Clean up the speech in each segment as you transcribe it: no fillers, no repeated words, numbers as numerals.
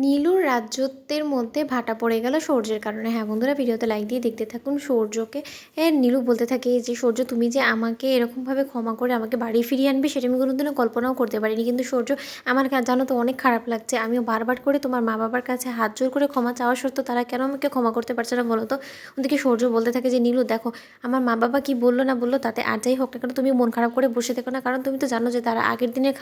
নীলুর রাজ্যত্বের মধ্যে ভাটা পড়ে গেল সূর্যের কারণে। হ্যাঁ বন্ধুরা, ভিডিওতে লাইক দিয়ে দেখতে থাকুন। সূর্যকে নীলু বলতে থাকে যে সূর্য, তুমি যে আমাকে এরকমভাবে ক্ষমা করে আমাকে বাড়ি ফিরিয়ে আনবে সেটা আমি কোনোদিনও কল্পনাও করতে পারিনি। কিন্তু সূর্য, আমার জানো তো অনেক খারাপ লাগছে। আমিও বারবার করে তোমার মা বাবার কাছে হাত জোর করে ক্ষমা চাওয়া সত্ত্বেও তারা কেন আমাকে ক্ষমা করতে পারছে না বলো তো? ওদিকে সূর্য বলতে থাকে যে নীলু দেখো, আমার মা বাবা কি বললো না বললো তাতে আর যাই হোক না কেন, তুমি মন খারাপ করে বসে থেকো না। কারণ তুমি তো জানো যে তারা আগের দিনের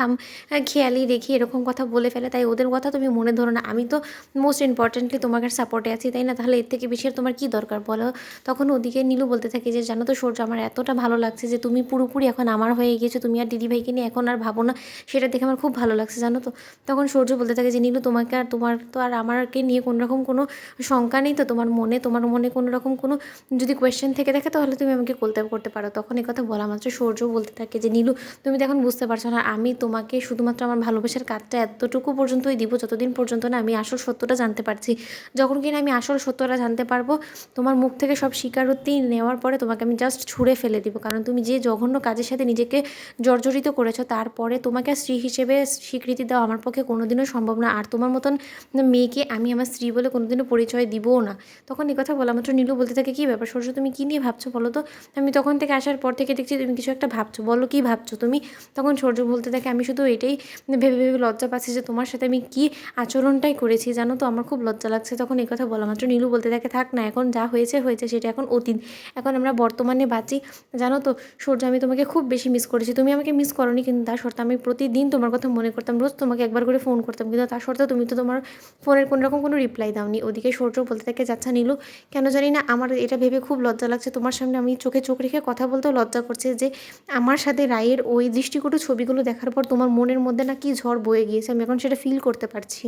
খেয়ালি রেখে এরকম কথা বলে ফেলে, তাই ওদের কথা তুমি মনে ধরো না। আমি তো মোস্ট ইম্পর্টেন্টলি তোমাকে সাপোর্টে আছি, তাই না? তাহলে এর থেকে বেশি আর তোমার কী দরকার বলো? তখন ওদিকে নীলু বলতে থাকে যে জানো তো সূর্য, আমার এতটা ভালো লাগছে যে তুমি পুরোপুরি এখন আমার হয়ে গেছো, তুমি আর দিদিভাইকে নিয়ে এখন আর ভাবো না, সেটা দেখে আমার খুব ভালো লাগছে জানো তো। তখন সূর্য বলতে থাকে যে নীলু, তোমাকে আর তোমার তো আর আমাকে নিয়ে কোনো রকম কোনো শঙ্কা নেই তো? তোমার মনে কোনো রকম কোনো যদি কোয়েশ্চেন থেকে থাকে তাহলে তুমি আমাকে করতে পারো। তখন এই কথা বলা মাত্র সূর্য বলতে থাকে যে নীলু, তুমি তো এখন বুঝতে পারছো না, আমি তোমাকে শুধুমাত্র আমার ভালোবাসার কাজটা এতটুকু পর্যন্তই দিব যতদিন পর্যন্ত না আমি আসল সত্যটা জানতে পারছি। যখন কিনা আমি আসল সত্যটা জানতে পারবো, তোমার মুখ থেকে সব স্বীকারোক্তি নেওয়ার পরে তোমাকে আমি জাস্ট ছুঁড়ে ফেলে দিব। কারণ তুমি যে জঘন্য কাজের সাথে নিজেকে জর্জরিত করেছো, তারপরে তোমাকে স্ত্রী হিসেবে স্বীকৃতি দেওয়া আমার পক্ষে কোনোদিনও সম্ভব না। আর তোমার মতন মেয়েকে আমি আমার স্ত্রী বলে কোনোদিনও পরিচয় দিবও না। তখন এই কথা বলা মাত্র নীলু বলতে থাকে, কী ব্যাপার সূর্য, তুমি কী নিয়ে ভাবছো বলো তো? আমি তখন থেকে আসার পর থেকে দেখছি তুমি কিছু একটা ভাবছো, বলো কী ভাবছো তুমি? তখন সূর্য বলতে থাকে, আমি শুধু এটাই ভেবে ভেবে লজ্জা পাচ্ছি যে তোমার সাথে আমি কী আচরণটাই করেছি জানো তো, আমার খুব লজ্জা লাগছে। তখন এই কথা বলা মাত্র নীলু বলতে থাকে, থাক না, এখন যা হয়েছে হয়েছে, সেটা এখন অতীত। এখন আমরা বর্তমানে বাঁচি। জানো তো সূর্য, আমি তোমাকে খুব বেশি মিস করেছি। তুমি আমাকে মিস করোনি, কিন্তু তার সত্ত্বেও আমি প্রতিদিন তোমার কথা মনে করতাম, রোজ তোমাকে একবার করে ফোন করতাম, কিন্তু তার সত্ত্বেও তুমি তো তোমার ফোনের কোনো রকম কোনো রিপ্লাই দাওনি। ওদিকে সূর্য বলতে থাকে, যাচ্ছা নীলু, কেন জানি না আমার এটা ভেবে খুব লজ্জা লাগছে, তোমার সামনে আমি চোখে চোখ রেখে কথা বলতেও লজ্জা করছে যে আমার সাথে রায়ের ওই দৃষ্টিকটু ছবিগুলো দেখার পর তোমার মনের মধ্যে না কি ঝড় বয়ে গিয়েছে, আমি এখন সেটা ফিল করতে পারছি।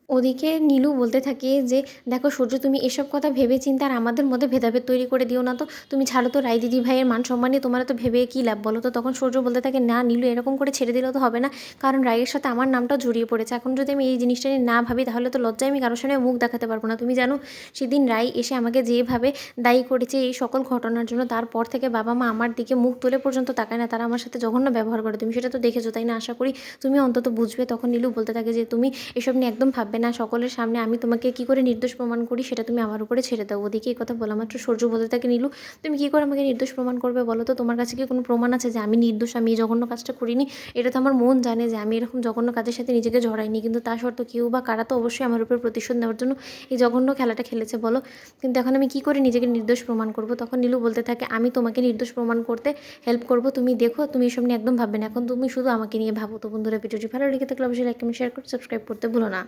ওদিকে নীলু বলতে থাকে যে দেখো সূর্য, তুমি এসব কথা ভেবে চিন্তা আর আমাদের মধ্যে ভেদাভেদ তৈরি করে দিও না তো। তুমি ছাড়ো তো, রায় দিদি ভাইয়ের মান সম্মান নিয়ে তোমার তো ভেবে কী লাভ বলো তো? তখন সূর্য বলতে থাকে, না নীলু, এরকম করে ছেড়ে দিলেও তো হবে না, কারণ রায়ের সাথে আমার নামটাও জড়িয়ে পড়েছে। এখন যদি আমি এই জিনিসটা নিয়ে না ভাবি তাহলে তো লজ্জায় আমি কারোর সামনে মুখ দেখাতে পারবো না। তুমি জানো সেদিন রায় এসে আমাকে যেভাবে দায়ী করেছে এই সকল ঘটনার জন্য, তারপর থেকে বাবা মা আমার দিকে মুখ তুলে পর্যন্ত তাকায় না, তারা আমার সাথে জঘন্য ব্যবহার করে। তুমি সেটা তো দেখেছো, তাই না? আশা করি তুমি অন্তত বুঝবে। তখন নীলু বলতে থাকে যে তুমি এসব নিয়ে একদম ভাববে না, সকলের সামনে আমি তোমাকে কী করে নির্দোষ প্রমাণ করি সেটা তুমি আমার উপরে ছেড়ে দাও। ওদিকে এই কথা বলা মাত্র সূর্য বলতে থাকে, নীলু, তুমি কী করে আমাকে নির্দোষ প্রমাণ করবে বলো তো? তোমার কাছে কি কোনো প্রমাণ আছে যে আমি নির্দোষ, আমি এই জঘন্য কাজটা করিনি? এটা তো আমার মন জানে যে আমি এরকম জঘন্য কাজের সাথে নিজেকে জড়াইনি, কিন্তু তা সত্ত্বেও কেউ বা কারা তো অবশ্যই আমার উপর প্রতিশোধ নেওয়ার জন্য এই জঘন্য খেলাটা খেলেছে বলো। কিন্তু এখন আমি কী করে নিজেকে নির্দোষ প্রমাণ করব? তখন নীলু বলতে থাকে, আমি তোমাকে নির্দোষ প্রমাণ করতে হেল্প করব, তুমি দেখো, তুমি এসব নিয়ে একদম ভাববে না, এখন তুমি শুধু আমাকে নিয়ে ভাবো। তো বন্ধুরা, ভিডিওটি ভালো লেগে থাকলে অবশ্যই লাইক কমেন্ট শেয়ার করে সাবস্ক্রাইব করতে ভুলো না।